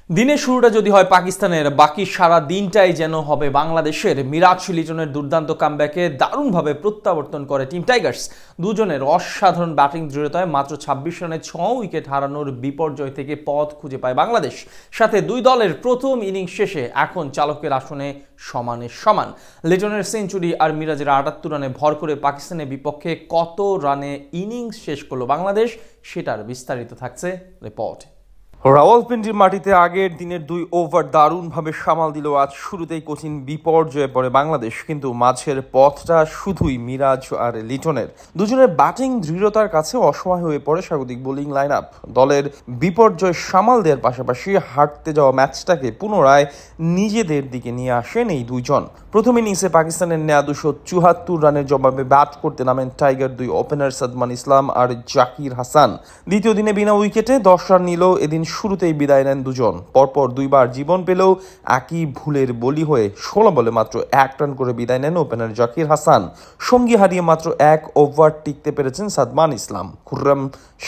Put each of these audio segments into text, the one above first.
দিনের শুরুটা যদি হয় পাকিস্তানের, বাকি সারা দিনটাই যেন হবে বাংলাদেশের। মিরাজ লিটনের দুর্দান্ত কামব্যাকে দারুণভাবে প্রত্যাবর্তন করে টিম টাইগার্স। দুজনের অসাধারণ ব্যাটিং দৃঢ়তায় মাত্র ২৬ রানে ৬ উইকেট হারানোর বিপর্যয় থেকে পথ খুঁজে পায় বাংলাদেশ। সাথে দুই দলের প্রথম ইনিংস শেষে এখন চালকের আসনে সমানে সমান। লিটনের সেঞ্চুরি আর মিরাজের ৭৮ রানে ভর করে পাকিস্তানের বিপক্ষে কত রানে ইনিংস শেষ করলো বাংলাদেশ, সেটার বিস্তারিত থাকছে রিপোর্টে। রাওয়ালপিন্ডির মাটিতে আগের দিনের ২ ওভার দারুণভাবে সামাল দিল আজ শুরুতেই কঠিন বিপর্যয়ে পড়ে বাংলাদেশ। কিন্তু মাঝের পথটা শুধুই মিরাজ আর লিটনের। দুজনের ব্যাটিং দৃঢ়তার কাছে অসহায় হয়ে পড়ে স্বাগতিক বোলিং লাইন আপ। দলের বিপর্যয় সামাল দেওয়ার পাশাপাশি হারতে যাওয়া ম্যাচটাকে পুনরায় নিজেদের দিকে নিয়ে আসেন এই দুইজন। প্রথম ইনিংসে পাকিস্তানের নেয়া ২৭৪ রানের জবাবে ব্যাট করতে নামেন টাইগার ২ ওপেনার সাদমান ইসলাম আর জাকির হাসান। দ্বিতীয় দিনে বিনা উইকেটে ১০ রান নিলেও এদিন শুরুতেই বিদায় নেন দুজন। পরপর দুইবার জীবন পেলেও একই ভুলের বলি হয়ে ১৬ বলে মাত্র ১ রান করে বিদায় নেন ওপেনার জাকির হাসান। সঙ্গী হারিয়ে মাত্র ১ ওভার টিকতে পেরেছেন সাদমান ইসলাম। খুররম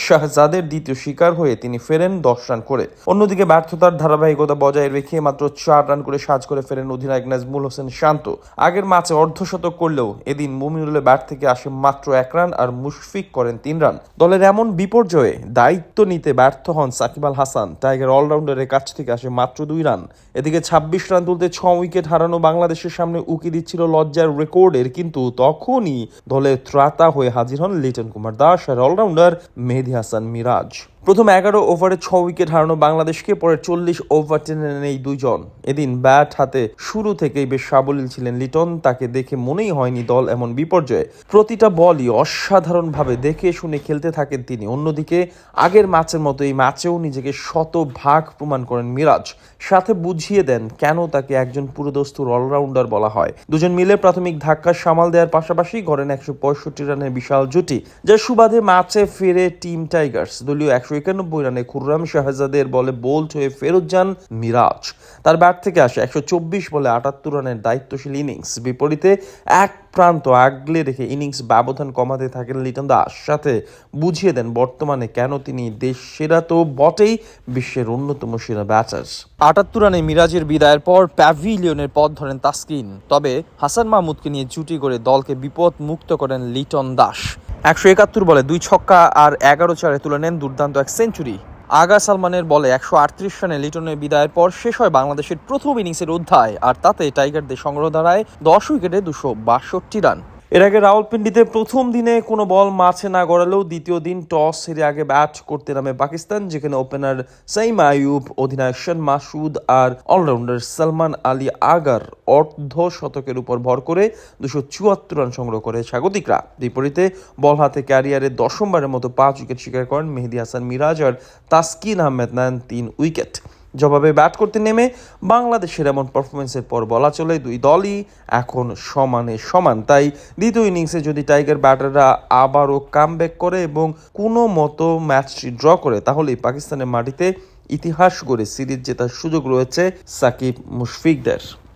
শাহজাদের দ্বিতীয় শিকার হয়ে তিনি ফেরেন ১০ রান করে। অন্যদিকে ব্যর্থতার ধারাবাহিকতা বজায় রেখে মাত্র ৪ রান করে সাজ করে ফেরেন অধিনায়ক নাজমুল হোসেন শান্ত। আগের ম্যাচে অর্ধশতক করলেও এদিন মুমিনুলের ব্যাট থেকে আসে মাত্র ১ রান আর মুশফিক করেন ৩ রান। দলের এমন বিপর্যয়ে দায়িত্ব নিতে ব্যর্থ হন সাকিব আল হাসান। টাইগার অলরাউন্ডারের কাছ থেকে আসে মাত্র ২ রান। এদিকে ২৬ রান তুলতে ৬ উইকেট হারানো বাংলাদেশের সামনে উকি দিচ্ছিল লজ্জার রেকর্ডের, কিন্তু তখনই দলে ত্রাতা হয়ে হাজির হন লিটন কুমার দাস আর অলরাউন্ডার মেহেদী হাসান মিরাজ। প্রথম ১১ ওভারে ৬ উইকেট হারানো বাংলাদেশকে পরে ৪০ ওভার টেনে নেন এই দুইজন। এদিন ব্যাট হাতে শুরু থেকেই বেশ সাবলীল ছিলেন লিটন। তাকে দেখে মনেই হয়নি দল এমন বিপর্যয়ে। প্রতিটা বলই অসাধারণভাবে দেখে শুনে খেলতে থাকেন তিনি। অন্যদিকে আগের ম্যাচের মতো এই ম্যাচেও নিজেকে শতভাগ প্রমাণ করেন মিরাজ। সাথে বুঝিয়ে দেন কেন তাকে একজন পুরোদস্তুর অলরাউন্ডার বলা হয়। দুজন মিলে প্রাথমিক ধাক্কা সামাল দেওয়ার পাশাপাশি গড়েন ১৬৫ রানের বিশাল জুটি, যার সুবাদে ম্যাচে ফিরে টিম টাইগার্স। দলীয় ১৯১ রানে খুররম শাহজাদের বলে বোল্ড হয়ে ফেরত যান মিরাজ। তার ব্যাট থেকে আসে ১২৪ বলে ৭৮ রানের দায়িত্বশীল ইনিংস। বিপরীতে এক প্রান্ত আগলে রেখে ইনিংস ব্যবধান কমাতে থাকেন লিটন দাস। সাথে বুঝিয়ে দেন বর্তমানে কেন তিনি দেশ সেরা তো বটেই, বিশ্বের অন্যতম সেরা ব্যাটার। ৭৮ রানে মিরাজের বিদায়ের পর প্যাভিলিয়নের পথ ধরেন তাসকিন। তবে হাসান মাহমুদকে নিয়ে জুটি করে দলকে বিপদ মুক্ত করেন লিটন দাস। ১৭১ বলে ২ ছক্কা আর ১১ চারে তুলে নেন দুর্দান্ত এক সেঞ্চুরি। আগা সালমানের বলে ১৩৮ রানে লিটনের বিদায়ের পর শেষ হয় বাংলাদেশের প্রথম ইনিংসের অধ্যায়। আর তাতে টাইগারদের সংগ্রহ দাঁড়ায় ১০ উইকেটে ২৬২ রান। এর আগে রাওয়ালপিন্ডিতে প্রথম দিনে কোনো বল মাঠে না গড়ালেও দ্বিতীয় দিন টস হেরে আগে ব্যাট করতে নামে পাকিস্তান, যেখানে ওপেনার সাইম আইয়ুব, অধিনায়ক শান মাসুদ আর অলরাউন্ডার সালমান আলী আগার অর্ধ শতকের উপর ভর করে ২৭৪ রান সংগ্রহ করে স্বাগতিকরা। বিপরীতে বল হাতে ক্যারিয়ারে দশমবারের মতো ৫ উইকেট শিকার করেন মেহেদী হাসান মিরাজ আর তাসকিন আহমেদ নেন ৩ উইকেট। জবাবে ব্যাট করতে নেমে বাংলাদেশের এমন পারফরমেন্সের পর বলা চলে দুই দলই এখন সমানে সমান। তাই দ্বিতীয় ইনিংসে যদি টাইগার ব্যাটাররা আবারও কামব্যাক করে এবং কোনো মতো ম্যাচটি ড্র করে, তাহলেই পাকিস্তানের মাটিতে ইতিহাস গড়ে সিরিজ জেতার সুযোগ রয়েছে সাকিব মুশফিকদের।